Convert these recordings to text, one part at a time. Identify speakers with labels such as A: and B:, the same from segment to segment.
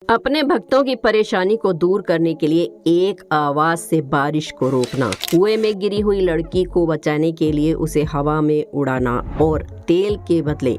A: अपने भक्तों की परेशानी को दूर करने के लिए एक आवाज से बारिश को रोकना, कुएं में गिरी हुई लड़की को बचाने के लिए उसे हवा में उड़ाना और तेल के बदले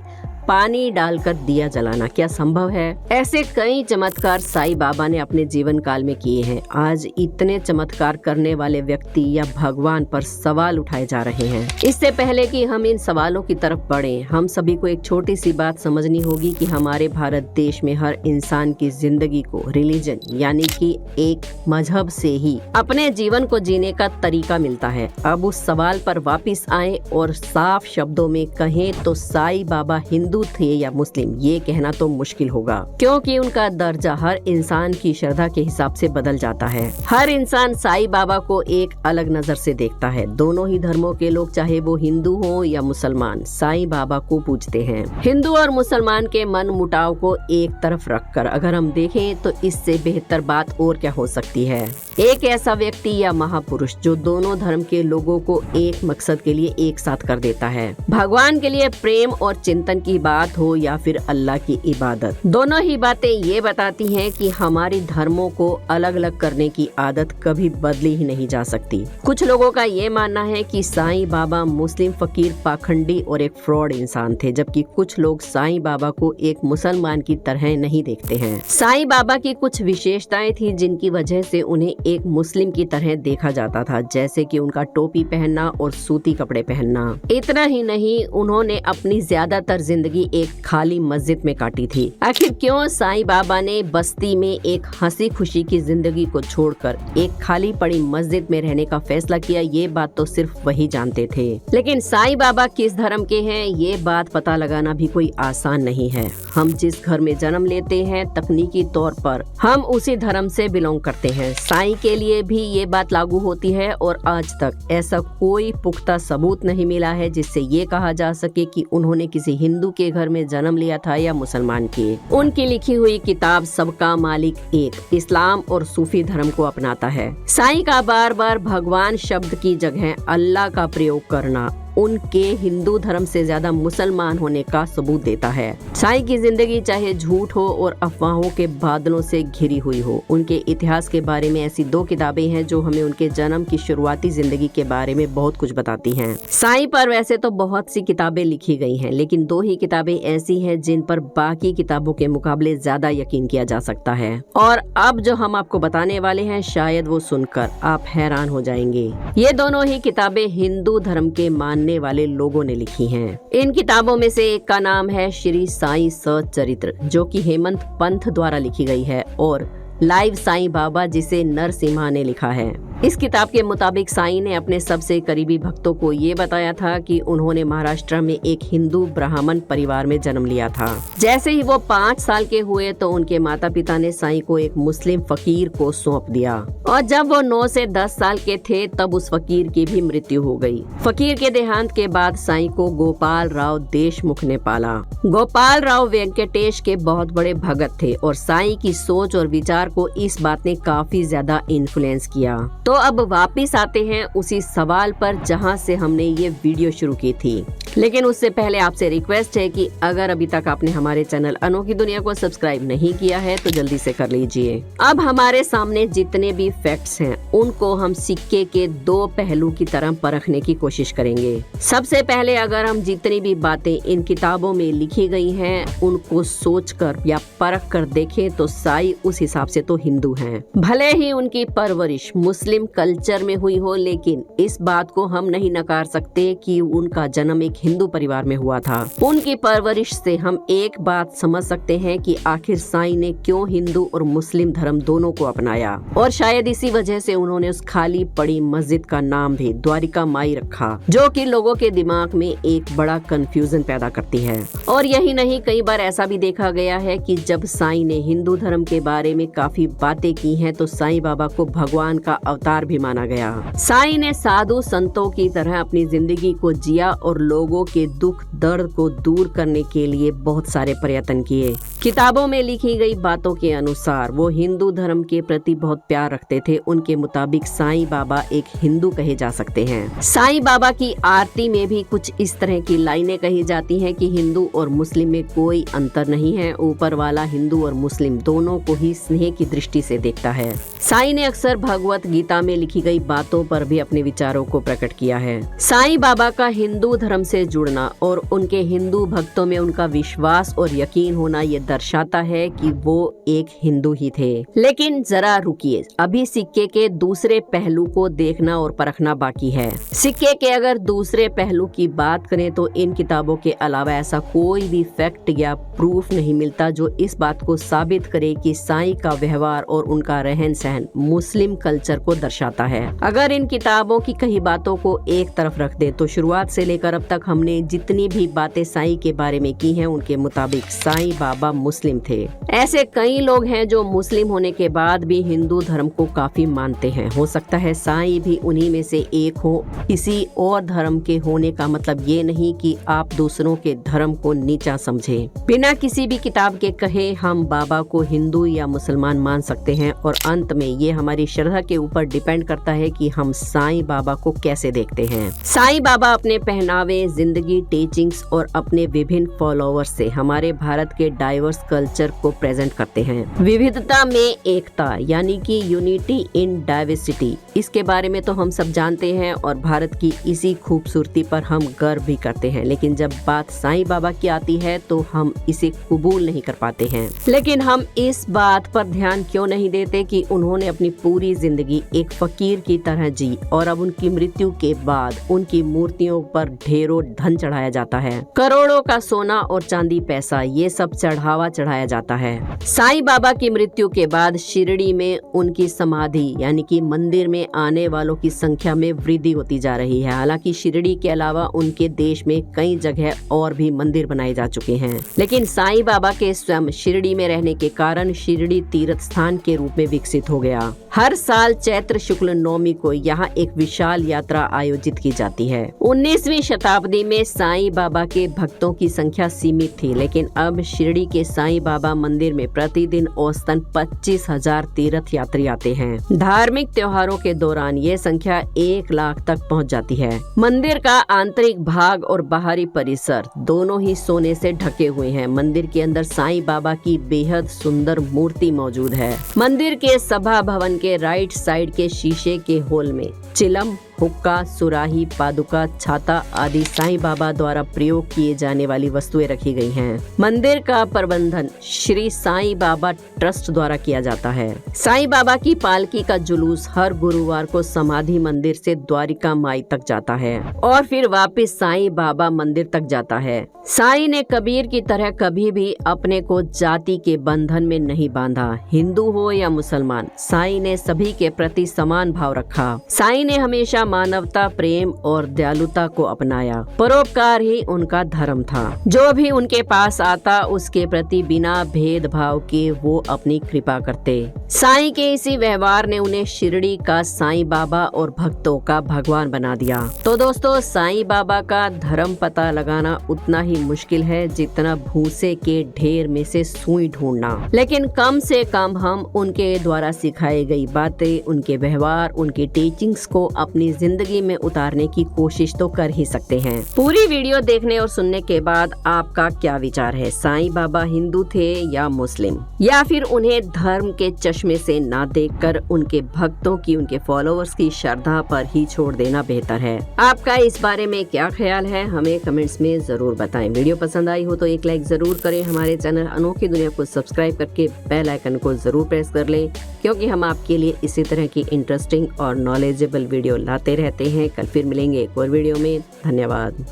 A: पानी डालकर दिया जलाना क्या संभव है? ऐसे कई चमत्कार साईं बाबा ने अपने जीवन काल में किए हैं। आज इतने चमत्कार करने वाले व्यक्ति या भगवान पर सवाल उठाए जा रहे हैं। इससे पहले कि हम इन सवालों की तरफ बढ़ें, हम सभी को एक छोटी सी बात समझनी होगी कि हमारे भारत देश में हर इंसान की जिंदगी को रिलीजन यानी कि एक मजहब से ही अपने जीवन को जीने का तरीका मिलता है। अब उस सवाल पर वापिस आए और साफ शब्दों में कहें तो साईं बाबा हिंदू थे या मुस्लिम, ये कहना तो मुश्किल होगा, क्योंकि उनका दर्जा हर इंसान की श्रद्धा के हिसाब से बदल जाता है। हर इंसान साईं बाबा को एक अलग नजर से देखता है। दोनों ही धर्मों के लोग, चाहे वो हिंदू हो या मुसलमान, साईं बाबा को पूजते हैं। हिंदू और मुसलमान के मन मुटाव को एक तरफ रखकर अगर हम देखें तो इससे बेहतर बात और क्या हो सकती है। एक ऐसा व्यक्ति या महापुरुष जो दोनों धर्म के लोगों को एक मकसद के लिए एक साथ कर देता है। भगवान के लिए प्रेम और चिंतन की बात हो या फिर अल्लाह की इबादत, दोनों ही बातें ये बताती हैं कि हमारी धर्मों को अलग अलग करने की आदत कभी बदली ही नहीं जा सकती। कुछ लोगों का ये मानना है कि साईं बाबा मुस्लिम फकीर, पाखंडी और एक फ्रॉड इंसान थे, जबकि कुछ लोग साईं बाबा को एक मुसलमान की तरह नहीं देखते हैं। साईं बाबा की कुछ विशेषताएं थी जिनकी वजह से उन्हें एक मुस्लिम की तरह देखा जाता था, जैसे कि उनका टोपी पहनना और सूती कपड़े पहनना। इतना ही नहीं, उन्होंने अपनी ज्यादातर जिंदगी एक खाली मस्जिद में काटी थी। आखिर क्यों साईं बाबा ने बस्ती में एक हंसी खुशी की जिंदगी को छोड़कर एक खाली पड़ी मस्जिद में रहने का फैसला किया, ये बात तो सिर्फ वही जानते थे। लेकिन साईं बाबा किस धर्म के हैं, ये बात पता लगाना भी कोई आसान नहीं है। हम जिस घर में जन्म लेते हैं, तकनीकी तौर पर हम उसी धर्म से बिलोंग करते हैं। साईं के लिए भी ये बात लागू होती है और आज तक ऐसा कोई पुख्ता सबूत नहीं मिला है जिससे ये कहा जा सके कि उन्होंने किसी हिंदू के घर में जन्म लिया था या मुसलमान के। उनकी लिखी हुई किताब सबका मालिक एक, इस्लाम और सूफी धर्म को अपनाता है। साईं का बार बार भगवान शब्द की जगह अल्लाह का प्रयोग करना उनके हिंदू धर्म से ज्यादा मुसलमान होने का सबूत देता है। साईं की जिंदगी चाहे झूठ हो और अफवाहों के बादलों से घिरी हुई हो, उनके इतिहास के बारे में ऐसी 2 किताबें हैं जो हमें उनके जन्म की शुरुआती जिंदगी के बारे में बहुत कुछ बताती हैं। साईं पर वैसे तो बहुत सी किताबें लिखी गई हैं, लेकिन 2 ही किताबें ऐसी हैं जिन पर बाकी किताबों के मुकाबले ज्यादा यकीन किया जा सकता है। और अब जो हम आपको बताने वाले हैं, शायद वो सुनकर आप हैरान हो जाएंगे। ये दोनों ही किताबें हिंदू धर्म के मानने वाले लोगों ने लिखी हैं। इन किताबों में से एक का नाम है श्री साईं सच्चरित्र, जो कि हेमंत पंथ द्वारा लिखी गई है, और लाइव साईं बाबा, जिसे नरसिम्हा ने लिखा है। इस किताब के मुताबिक साईं ने अपने सबसे करीबी भक्तों को ये बताया था कि उन्होंने महाराष्ट्र में एक हिंदू ब्राह्मण परिवार में जन्म लिया था। जैसे ही वो 5 साल के हुए तो उनके माता पिता ने साईं को एक मुस्लिम फकीर को सौंप दिया, और जब वो 9 से 10 साल के थे तब उस फकीर की भी मृत्यु हो गई। फकीर के देहांत के बाद साईं को गोपाल राव देशमुख ने पाला। गोपाल राव वेंकटेश के बहुत बड़े भगत थे और साईं की सोच और विचार को इस बात ने काफी ज्यादा इन्फ्लुएंस किया। तो अब वापिस आते हैं उसी सवाल पर जहां से हमने ये वीडियो शुरू की थी। लेकिन उससे पहले आपसे रिक्वेस्ट है कि अगर अभी तक आपने हमारे चैनल अनोखी दुनिया को सब्सक्राइब नहीं किया है तो जल्दी से कर लीजिए। अब हमारे सामने जितने भी फैक्ट्स हैं उनको हम सिक्के के 2 पहलू की तरह परखने की कोशिश करेंगे। सबसे पहले अगर हम जितनी भी बातें इन किताबों में लिखी गई हैं उनको सोचकर या परख कर देखें तो साईं उस हिसाब से तो हिंदू हैं। भले ही उनकी परवरिश मुस्लिम कल्चर में हुई हो, लेकिन इस बात को हम नहीं नकार सकते कि उनका जन्म एक हिंदू परिवार में हुआ था। उनकी परवरिश से हम एक बात समझ सकते हैं कि आखिर साईं ने क्यों हिंदू और मुस्लिम धर्म दोनों को अपनाया, और शायद इसी वजह से उन्होंने उस खाली पड़ी मस्जिद का नाम भी द्वारिका माई रखा, जो कि लोगों के दिमाग में एक बड़ा कंफ्यूजन पैदा करती है। और यही नहीं, कई बार ऐसा भी देखा गया है कि जब साईं ने हिंदू धर्म के बारे में काफी बातें की हैं तो साईं बाबा को भगवान का अवतार भी माना गया। साईं ने साधु संतों की तरह अपनी जिंदगी को जिया और लोगों लोगों के दुख दर्द को दूर करने के लिए बहुत सारे प्रयत्न किए। किताबों में लिखी गई बातों के अनुसार वो हिंदू धर्म के प्रति बहुत प्यार रखते थे। उनके मुताबिक साईं बाबा एक हिंदू कहे जा सकते हैं। साईं बाबा की आरती में भी कुछ इस तरह की लाइनें कही जाती हैं कि हिंदू और मुस्लिम में कोई अंतर नहीं है, ऊपर वाला हिंदू और मुस्लिम दोनों को ही स्नेह की दृष्टि से देखता है। साईं ने अक्सर भगवत गीता में लिखी गई बातों पर भी अपने विचारों को प्रकट किया है। साईं बाबा का हिंदू धर्म से जुड़ना और उनके हिंदू भक्तों में उनका विश्वास और यकीन होना ये दर्शाता है कि वो एक हिंदू ही थे। लेकिन जरा रुकिए, अभी सिक्के के दूसरे पहलू को देखना और परखना बाकी है। सिक्के के अगर दूसरे पहलू की बात करें तो इन किताबों के अलावा ऐसा कोई भी फैक्ट या प्रूफ नहीं मिलता जो इस बात को साबित करे कि साईं का व्यवहार और उनका रहन सहन मुस्लिम कल्चर को दर्शाता है। अगर इन किताबों की कही बातों को एक तरफ रख दे तो शुरुआत से लेकर अब तक हमने जितनी भी बातें साईं के बारे में की हैं उनके मुताबिक साईं बाबा मुस्लिम थे। ऐसे कई लोग हैं जो मुस्लिम होने के बाद भी हिंदू धर्म को काफी मानते हैं। हो सकता है साईं भी उन्हीं में से एक हो। किसी और धर्म के होने का मतलब ये नहीं कि आप दूसरों के धर्म को नीचा समझें। बिना किसी भी किताब के कहे हम बाबा को हिंदू या मुसलमान मान सकते हैं और अंत में ये हमारी श्रद्धा के ऊपर डिपेंड करता है कि हम साईं बाबा को कैसे देखते हैं। साईं बाबा अपने पहनावे, जिंदगी, टीचिंग्स और अपने विभिन्न फॉलोअर्स से हमारे भारत के डाइवर्स कल्चर को प्रेजेंट करते हैं। विविधता में एकता यानी कि यूनिटी इन डाइवर्सिटी, इसके बारे में तो हम सब जानते हैं और भारत की इसी खूबसूरती पर हम गर्व भी करते हैं। लेकिन जब बात साईं बाबा की आती है तो हम इसे कबूल नहीं कर पाते हैं। लेकिन हम इस बात पर ध्यान क्यों नहीं देते कि उन्होंने अपनी पूरी जिंदगी एक फकीर की तरह जी और अब उनकी मृत्यु के बाद उनकी मूर्तियों पर ढेरों धन चढ़ाया जाता है। करोड़ों का सोना और चांदी, पैसा, ये सब चढ़ावा चढ़ाया जाता है। साईं बाबा की मृत्यु के बाद शिरडी में उनकी समाधि यानी कि मंदिर में आने वालों की संख्या में वृद्धि होती जा रही है। हालांकि शिरडी के अलावा उनके देश में कई जगह और भी मंदिर बनाए जा चुके हैं, लेकिन साईं बाबा के स्वयं शिरडी में रहने के कारण शिरडी तीर्थ स्थान के रूप में विकसित हो गया। हर साल चैत्र शुक्ल नवमी को यहाँ एक विशाल यात्रा आयोजित की जाती है। 19वीं शताब्दी में साईं बाबा के भक्तों की संख्या सीमित थी, लेकिन अब शिरडी के साईं बाबा मंदिर में प्रतिदिन औसतन 25,000 तीर्थ यात्री आते हैं। धार्मिक त्योहारों के दौरान ये संख्या 1 लाख तक पहुंच जाती है। मंदिर का आंतरिक भाग और बाहरी परिसर दोनों ही सोने से ढके हुए हैं। मंदिर के अंदर साईं बाबा की बेहद सुंदर मूर्ति मौजूद है। मंदिर के सभा भवन के राइट साइड के शीशे के हॉल में चिलम, हुक्का, सुराही, पादुका, छाता आदि साईं बाबा द्वारा प्रयोग किए जाने वाली वस्तुएं रखी गई हैं। मंदिर का प्रबंधन श्री साईं बाबा ट्रस्ट द्वारा किया जाता है। साईं बाबा की पालकी का जुलूस हर गुरुवार को समाधि मंदिर से द्वारिका माई तक जाता है और फिर वापस साईं बाबा मंदिर तक जाता है। साईं ने कबीर की तरह कभी भी अपने को जाति के बंधन में नहीं बांधा। हिंदू हो या मुसलमान, साईं ने सभी के प्रति समान भाव रखा। साईं ने हमेशा मानवता, प्रेम और दयालुता को अपनाया। परोपकार ही उनका धर्म था। जो भी उनके पास आता उसके प्रति बिना भेदभाव के वो अपनी कृपा करते। साईं के इसी व्यवहार ने उन्हें शिरडी का साईं बाबा और भक्तों का भगवान बना दिया। तो दोस्तों, साईं बाबा का धर्म पता लगाना उतना ही मुश्किल है जितना भूसे के ढेर में से सुई ढूंढना। लेकिन कम से कम हम उनके द्वारा सिखाई गई बातें, उनके व्यवहार, उनकी टीचिंग्स को अपनी जिंदगी में उतारने की कोशिश तो कर ही सकते हैं। पूरी वीडियो देखने और सुनने के बाद आपका क्या विचार है? साईं बाबा हिंदू थे या मुस्लिम, या फिर उन्हें धर्म के चश्मे से ना देखकर उनके भक्तों की, उनके फॉलोअर्स की श्रद्धा पर ही छोड़ देना बेहतर है? आपका इस बारे में क्या ख्याल है? हमें कमेंट्स में जरूर बताएं। वीडियो पसंद आई हो तो एक लाइक जरूर करें। हमारे चैनल अनोखी दुनिया को सब्सक्राइब करके बेल आइकन को जरूर प्रेस कर लें, क्योंकि हम आपके लिए इसी तरह की इंटरेस्टिंग और नॉलेजेबल वीडियो लाते रहते हैं। कल फिर मिलेंगे एक और वीडियो में। धन्यवाद।